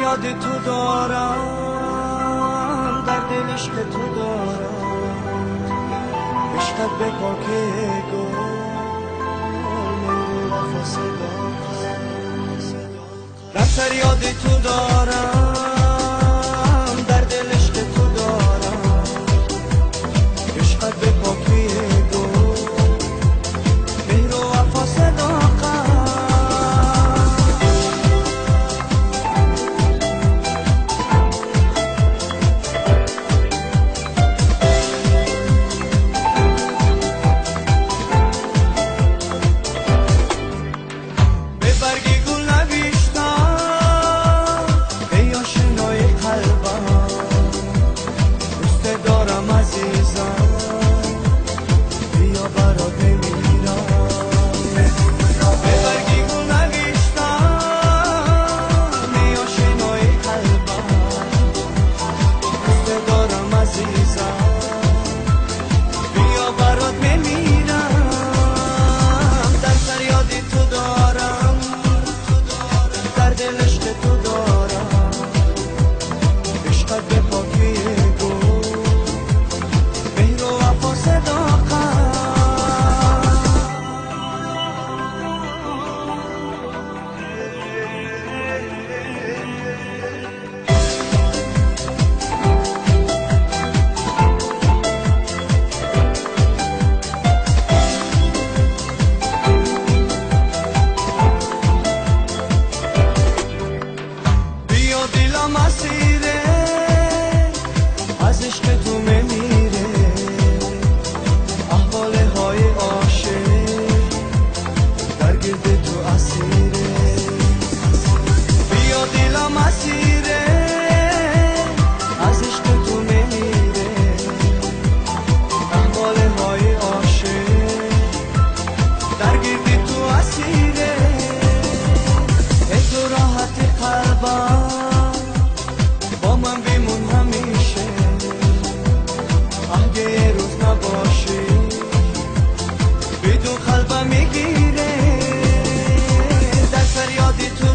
یاد تو دارم، در دل عشق تو دارم، عشقت به پاک گل وفا صدا. رفتر یاد تو دارم، در دل عشق تو دارم، عشقت به پاکی گل مهر و وفا صداقت. مسیره از عشق تو میمیره، احواله های عاشق در گرد تو اسیره. بیا دلم مسیره از عشق تو میمیره، احواله های عاشق در گرد تو اسیره. ای تو راحت قلبم با من بمون همیشه، اگه یه روز نباشی بدون قلبم میگیره. در فریاد تو